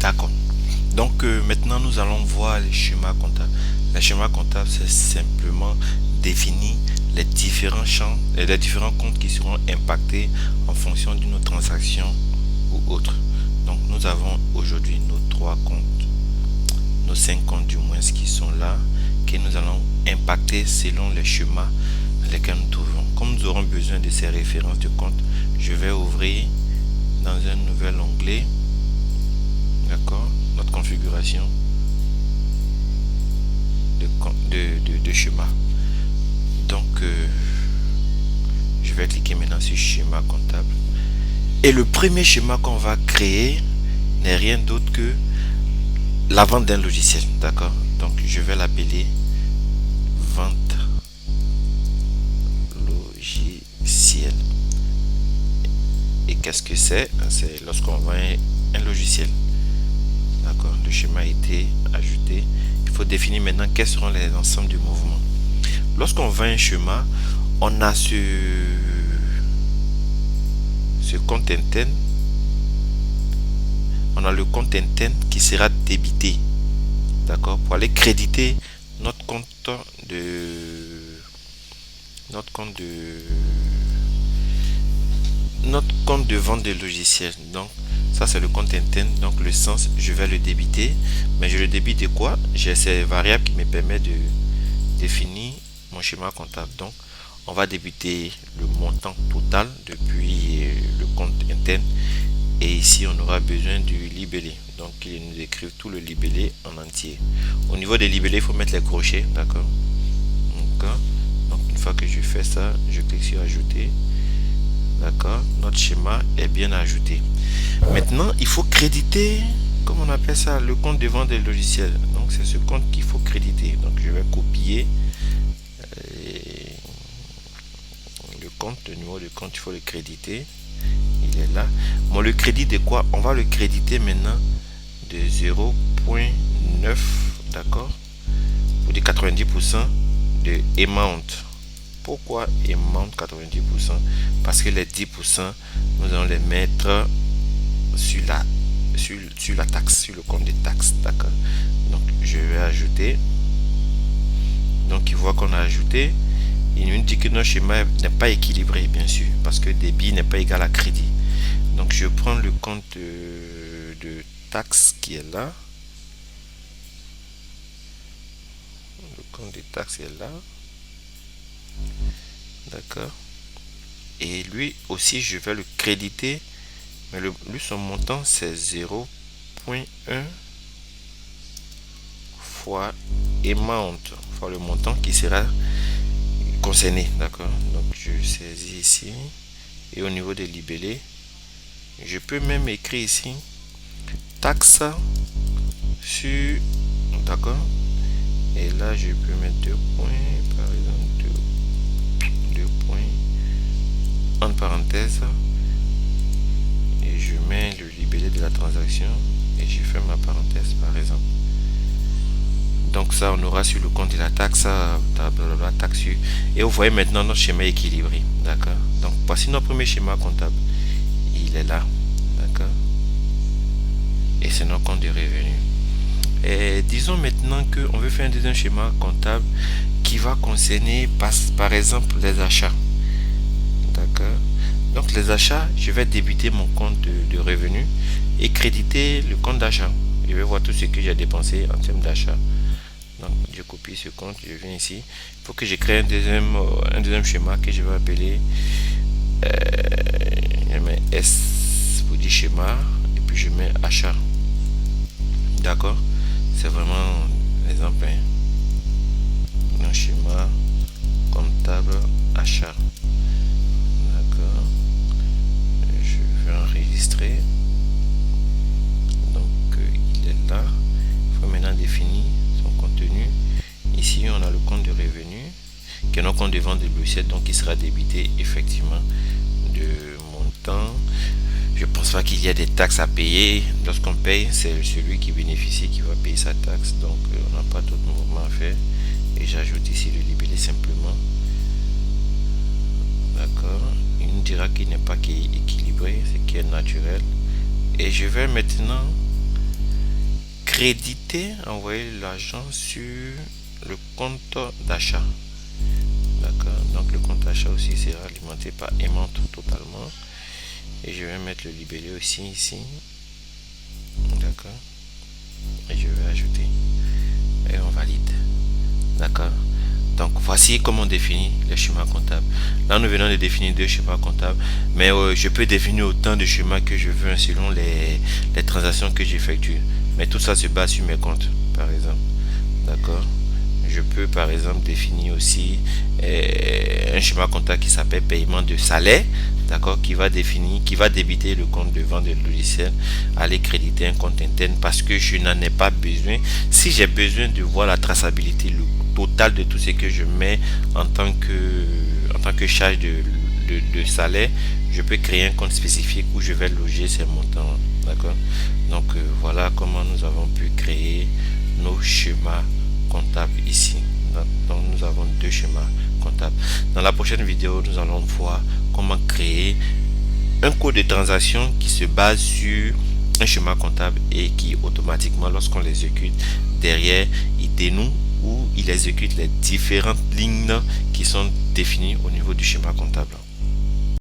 D'accord. Donc maintenant nous allons voir les schémas comptables. Les schémas comptables, c'est simplement définir les différents champs et les différents comptes qui seront impactés en fonction d'une transaction ou autre. Donc nous avons aujourd'hui nos 3 comptes, nos 5 comptes du moins qui sont là, que nous allons impacter selon les schémas lesquels nous trouvons. Comme nous aurons besoin de ces références de compte, je vais ouvrir dans un nouvel onglet, d'accord, notre configuration de schéma. Donc je vais cliquer maintenant sur schéma comptable, et le premier schéma qu'on va créer n'est rien d'autre que la vente d'un logiciel, d'accord. Donc je vais l'appeler vente logiciel. Et qu'est-ce que c'est? C'est lorsqu'on vend un logiciel, d'accord. Le schéma a été ajouté. Il faut définir maintenant quels seront les ensembles du mouvement. Lorsqu'on vend un schéma, on a ce compte interne, on a le compte interne qui sera débité, d'accord, pour aller créditer notre compte de vente de logiciels. Donc ça c'est le compte interne, donc le sens je vais le débiter, mais je le débite de quoi? J'ai ces variables qui me permettent de définir mon schéma comptable. Donc on va débiter le montant total depuis le compte interne, et ici on aura besoin du libellé, donc il nous écrive tout le libellé en entier. Au niveau des libellés, il faut mettre les crochets, d'accord. Donc une fois que je fais ça, je clique sur ajouter, d'accord. Notre schéma est bien ajouté. Maintenant il faut créditer, comme on appelle ça, le compte de vente des logiciels. Donc c'est ce compte qu'il faut créditer. Donc je vais copier le compte, le numéro de compte, il faut le créditer. Il est là. Bon, le crédit de quoi? On va le créditer maintenant de 0.9, d'accord, pour de 90% de amount. Pourquoi amount 90%? Parce que les 10% nous allons les mettre sur la taxe, sur le compte de taxes, d'accord. Donc je vais ajouter. Donc il voit qu'on a ajouté. Il nous dit que notre schéma n'est pas équilibré, bien sûr, parce que débit n'est pas égal à crédit. Donc je prends le compte de taxes qui est là. Le compte de taxes est là, d'accord. Et lui aussi je vais le créditer, mais lui son montant c'est 0.1 fois amount, fois le montant qui sera concerné, d'accord. Donc je saisis ici, et au niveau des libellés, je peux même écrire ici taxe sur, d'accord, et là je peux mettre 2 points, par exemple 2 points en parenthèse, et je mets le libellé de la transaction et je fais ma parenthèse, par exemple. Donc ça on aura sur le compte de la taxe, taxe sur, et vous voyez maintenant notre schéma équilibré, d'accord. Donc voici notre premier schéma comptable, il est là, d'accord, et c'est notre compte de revenus. Et disons maintenant que on veut faire un deuxième schéma comptable qui va concerner par exemple les achats, d'accord. Donc les achats, je vais débiter mon compte de revenus et créditer le compte d'achat. Je vais voir tout ce que j'ai dépensé en termes d'achat. Donc je copie ce compte, je viens ici. Il faut que je crée un deuxième schéma que je vais appeler je mets S pour dire schéma, et puis je mets achat, d'accord. C'est vraiment l'exemple, un schéma comptable achat, d'accord. Je vais enregistrer. Donc il est là. Il faut maintenant définir son contenu. Ici on a le compte de revenus qui est notre compte de vente de logiciels, donc il sera débité effectivement de montant. Je pense pas qu'il y a des taxes à payer. Lorsqu'on paye, c'est celui qui bénéficie qui va payer sa taxe. Donc on n'a pas d'autre mouvement à faire. Et j'ajoute ici le libellé simplement, d'accord. Il nous dira qu'il n'est pas équilibré, ce qui est naturel. Et je vais maintenant créditer, envoyer l'argent sur le compte d'achat. D'accord, donc le compte d'achat aussi sera alimenté par aimant totalement. Et je vais mettre le libellé aussi ici. D'accord, et je vais ajouter et on valide. D'accord, donc voici comment on définit les schémas comptables. Là nous venons de définir deux schémas comptables, mais je peux définir autant de schémas que je veux selon les transactions que j'effectue, mais tout ça se base sur mes comptes par exemple. D'accord, je peux par exemple définir aussi un schéma comptable qui s'appelle paiement de salaire, d'accord, qui va débiter le compte de vente de logiciel, aller créditer un compte interne parce que je n'en ai pas besoin. Si j'ai besoin de voir la traçabilité, le total de tout ce que je mets en tant que charge de salaire, je peux créer un compte spécifique où je vais loger ces montants. D'accord, donc voilà comment nous avons pu créer nos schémas comptables ici. Donc nous avons deux schémas comptables. Dans la prochaine vidéo, nous allons voir comment créer un code de transaction qui se base sur un schéma comptable et qui automatiquement, lorsqu'on l'exécute, derrière il dénoue ou il exécute les différentes lignes qui sont définies au niveau du schéma comptable.